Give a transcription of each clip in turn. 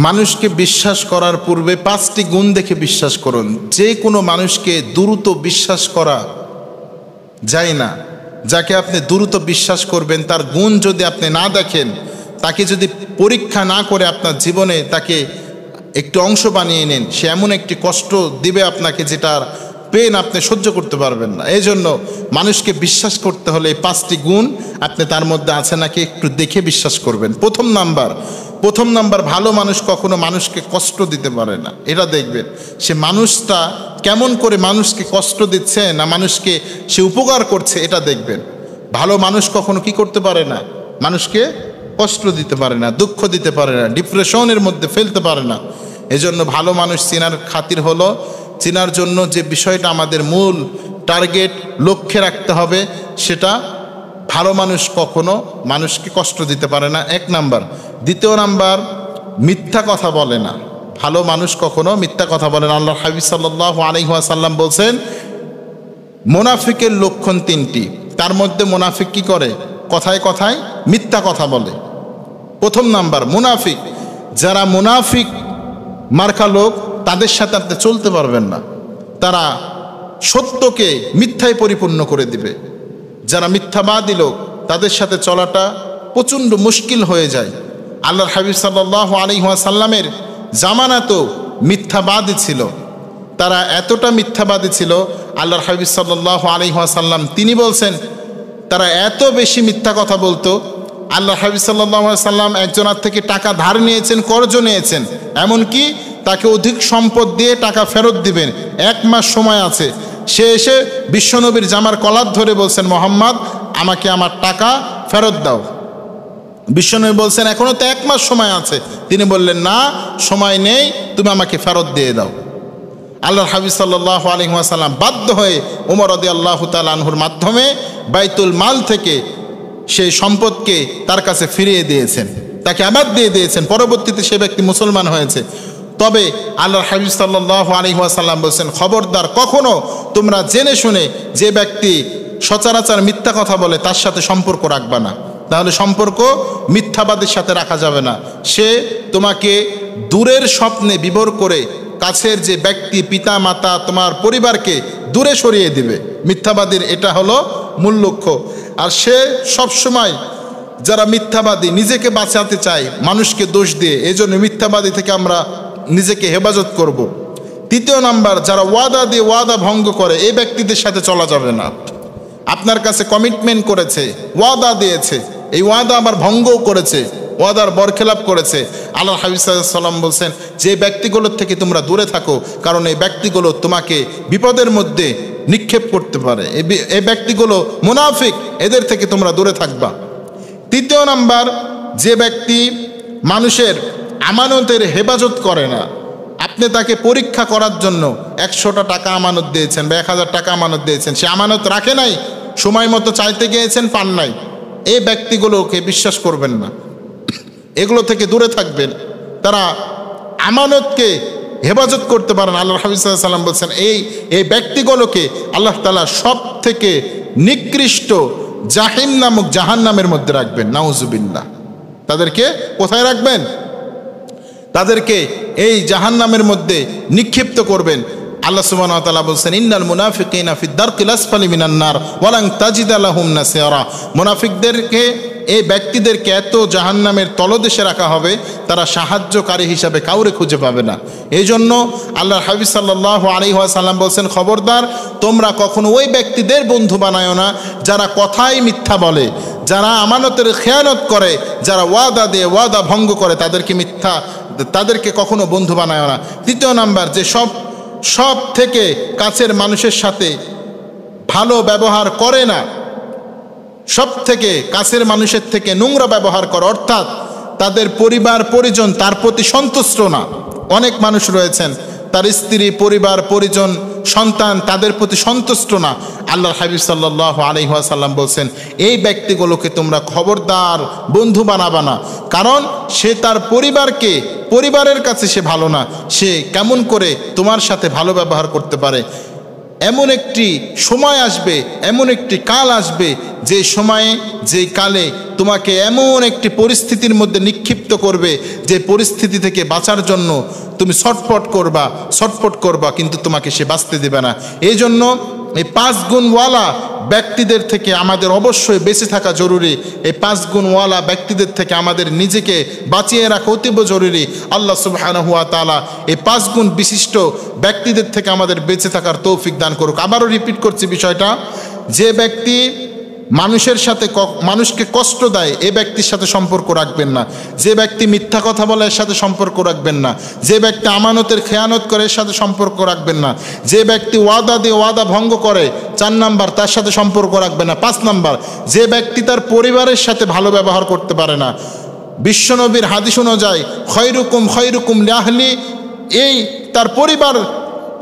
মানুষকে বিশ্বাস করার পূর্বে 5টি গুণ দেখে বিশ্বাস করুন। যে কোনো মানুষকে দ্রুত বিশ্বাস করা যায় না। যাকে আপনি দ্রুত বিশ্বাস করবেন তার গুণ যদি আপনি না দেখেন, তাকে যদি পরীক্ষা না করে আপনার জীবনে তাকে একটু অংশ বানিয়ে নেন, সে এমন একটি কষ্ট দিবে আপনাকে যেটার পেন আপনি সহ্য করতে পারবেন না। এই জন্য মানুষকে বিশ্বাস করতে হলে এই 5টি গুণ আপনি তার মধ্যে আছে নাকি একটু দেখে বিশ্বাস করবেন। প্রথম নাম্বার, ভালো মানুষ কখনো মানুষকে কষ্ট দিতে পারে না। এটা দেখবেন সে মানুষটা কেমন করে মানুষকে কষ্ট দিচ্ছে না মানুষকে সে উপকার করছে, এটা দেখবেন। ভালো মানুষ কখনো কি করতে পারে না, মানুষকে কষ্ট দিতে পারে না, দুঃখ দিতে পারে না, ডিপ্রেশনের মধ্যে ফেলতে পারে না। এজন্য ভালো মানুষ চেনার খাতির হলো, চেনার জন্য যে বিষয়টা আমাদের মূল টার্গেট লক্ষ্যে রাখতে হবে সেটা, ভালো মানুষ কখনো মানুষকে কষ্ট দিতে পারে না, 1 নাম্বার। 2 নাম্বার, মিথ্যা কথা বলে না। ভালো মানুষ কখনো মিথ্যা কথা বলে না। আল্লাহর হাবিব সাল্লাল্লাহু আলাইহি ওয়াসাল্লাম বলছেন মুনাফিকের লক্ষণ 3টি। তার মধ্যে মুনাফিক কি করে, কথায় কথায় মিথ্যা কথা বলে। 1 নাম্বার মুনাফিক। যারা মুনাফিক মার্কা লোক তাদের সাথে আপনি চলতে পারবেন না, তারা সত্যকে মিথ্যায় পরিপূর্ণ করে দিবে। যারা মিথ্যাবাদী লোক তাদের সাথে চলাটা প্রচণ্ড মুশকিল হয়ে যায়। আল্লাহর হাবিব সাল্লাল্লাহু আলাইহি ওয়াসাল্লামের জামানা তো মিথ্যাবাদী ছিল, তারা এতটা মিথ্যাবাদী ছিল, আল্লাহর হাবিব সাল্লাল্লাহু আলাইহি ওয়াসাল্লাম তিনি বলছেন তারা এত বেশি মিথ্যা কথা বলতো। আল্লাহর হাবিব সাল্লাল্লাহু আলাইহি ওয়াসাল্লাম একজনের থেকে টাকা ধার নিয়েছেন, কর্জ নিয়েছেন, এমনকি তাকে অধিক সম্পদ দিয়ে টাকা ফেরত দিবেন, 1 মাস সময় আছে। সে এসে বিশ্বনবীর জামার কলার ধরে বলছেন মুহাম্মদ আমাকে আমার টাকা ফেরত দাও। বিশ্বনবী বলছেন এখনো তো 1 মাস সময় আছে। তিনি বললেন না, সময় নেই, তুমি আমাকে ফেরত দিয়ে দাও। আল্লাহর হাবিব সাল্লাল্লাহু আলাইহি ওয়াসাল্লাম বাধ্য হয়ে ওমর রাদিয়াল্লাহু তাআলা আনহুর মাধ্যমে বাইতুল মাল থেকে সেই সম্পদকে তার কাছে ফিরিয়ে দিয়েছেন, তাকে আবার দিয়ে দিয়েছেন। পরবর্তীতে সে ব্যক্তি মুসলমান হয়েছে। তবে আল্লাহর হাবিব সাল্লাল্লাহু আলাইহি ওয়াসাল্লাম বলছেন খবরদার কখনো তোমরা জেনে শুনে যে ব্যক্তি সচরাচর মিথ্যা কথা বলে তার সাথে সম্পর্ক রাখবা না, তাহলে সম্পর্ক মিথ্যাবাদের সাথে রাখা যাবে না। সে তোমাকে দূরের স্বপ্নে বিভোর করে কাছের যে ব্যক্তি পিতা মাতা তোমার পরিবারকে দূরে সরিয়ে দিবে। মিথ্যাবাদীর এটা হলো মূল লক্ষ্য। আর সে সবসময় যারা মিথ্যাবাদী নিজেকে বাঁচাতে চায় মানুষকে দোষ দিয়ে, এজন্য মিথ্যাবাদী থেকে আমরা নিজেকে হেফাজত করব। 3 নাম্বার, যারা ওয়াদা দিয়ে ওয়াদা ভঙ্গ করে এই ব্যক্তিদের সাথে চলা যাবে না। আপনার কাছে কমিটমেন্ট করেছে, ওয়াদা দিয়েছে, এই ওয়াদা আবার ভঙ্গও করেছে, ওয়াদার বরখেলাপ করেছে। আল্লাহর হাবিব সাল্লাল্লাহু আলাইহি ওয়াসাল্লাম বলছেন যে ব্যক্তিগুলোর থেকে তোমরা দূরে থাকো, কারণ এই ব্যক্তিগুলো তোমাকে বিপদের মধ্যে নিক্ষেপ করতে পারে। এই ব্যক্তিগুলো মুনাফিক, এদের থেকে তোমরা দূরে থাকবা। 3 নাম্বার, যে ব্যক্তি মানুষের আমানতের হেফাজত করে না। আপনি তাকে পরীক্ষা করার জন্য 100টা টাকা আমানত দিয়েছেন বা 1000 টাকা আমানত দিয়েছেন, সে আমানত রাখে নাই, সময় মতো চাইতে গিয়েছেন পান নাই, এই ব্যক্তিগুলোকে বিশ্বাস করবেন না, এগুলো থেকে দূরে থাকবেন। তারা আমানতকে হেফাজত করতে পারেন। আল্লাহর হাবিব সাল্লাল্লাহু আলাইহি ওয়াসাল্লাম বলছেন এই ব্যক্তিগুলোকে আল্লাহ তাআলা সব থেকে নিকৃষ্ট জাহিম নামক জাহান্নামের মধ্যে রাখবেন, নাউজুবিল্লাহ। তাদেরকে কোথায় রাখবেন? তাদেরকে এই জাহান্নামের মধ্যে নিক্ষিপ্ত করবেন। আল্লাহ সুবহানাহু ওয়া তাআলা বলছেন ইন্নাল মুনাফিকিনা ফিদ দারকিল আসফালি মিনান নার ওয়া লান তাজিদা লাহুম নাসিরা। মুনাফিকদেরকে, এই ব্যক্তিদেরকে এত জাহান্নামের তলদেশে রাখা হবে তারা সাহায্যকারী হিসাবে কাউরে খুঁজে পাবে না। এই জন্য আল্লাহর হাবিব সাল্লাল্লাহু আলাইহি ওয়াসাল্লাম বলছেন খবরদার তোমরা কখনো ওই ব্যক্তিদের বন্ধু বানায়ো না যারা কথায় মিথ্যা বলে, যারা আমানতের খেয়ানত করে, যারা ওয়াদা দিয়ে ওয়াদা ভঙ্গ করে, তাদেরকে কখনো বন্ধু বানায় না। 3 নাম্বার, যে সব থেকে কাছের মানুষের সাথে ভালো ব্যবহার করে না, সব থেকে কাছের মানুষের থেকে নোংরা ব্যবহার করে, অর্থাৎ তাদের পরিবার পরিজন তার প্রতি সন্তুষ্ট না। অনেক মানুষ রয়েছেন তার স্ত্রী, পরিবার পরিজন, সন্তান তাদের প্রতি সন্তুষ্ট না। আল্লাহর হাবিব সাল্লাল্লাহু আলাইহি ওয়াসাল্লাম বলছেন এই ব্যক্তিগুলোকে তোমরা খবরদার বন্ধু বানাবা না, কারণ সে তার পরিবারের কাছে সে ভালো না, সে কেমন করে তোমার সাথে ভালো ব্যবহার করতে পারে। এমন একটি সময় আসবে, এমন একটি কাল আসবে, যে সময়ে যে কালে তোমাকে এমন একটি পরিস্থিতির মধ্যে নিক্ষিপ্ত করবে, যে পরিস্থিতি থেকে বাঁচার জন্য তুমি ছটফট করবা, কিন্তু তোমাকে সে বাঁচতে দেবে না। এই জন্য এই 5 গুণওয়ালা ব্যক্তিদের থেকে আমাদের অবশ্যই বেঁচে থাকা জরুরি। এই 5 গুণওয়ালা ব্যক্তিদের থেকে আমাদের নিজেকে বাঁচিয়ে রাখা অতীব জরুরি। আল্লাহ সুবহানাহু ওয়া তাআলা এই 5 গুণ বিশিষ্ট ব্যক্তিদের থেকে আমাদের বেঁচে থাকার তৌফিক দান করুক। আবারও রিপিট করছি বিষয়টা, যে ব্যক্তি মানুষকে কষ্ট দেয়, এ ব্যক্তির সাথে সম্পর্ক রাখবেন না। যে ব্যক্তি মিথ্যা কথা বলে, এর সাথে সম্পর্ক রাখবেন না। যে ব্যক্তি আমানতের খেয়ানত করে, এর সাথে সম্পর্ক রাখবেন না। যে ব্যক্তি ওয়াদা দিয়ে ওয়াদা ভঙ্গ করে, 4 নাম্বার, তার সাথে সম্পর্ক রাখবেন না। 5 নাম্বার, যে ব্যক্তি তার পরিবারের সাথে ভালো ব্যবহার করতে পারে না। বিশ্বনবীর হাদিস অনুযায়ী খয়রুকুম লিআহলি, এই তার পরিবার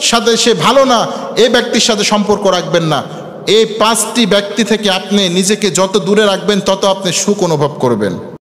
সাথে সে ভালো না, এই ব্যক্তির সাথে সম্পর্ক রাখবেন না। এই 5টি ব্যক্তি থেকে আপনি নিজেকে যত দূরে রাখবেন, তত আপনি সুখ অনুভব করবেন।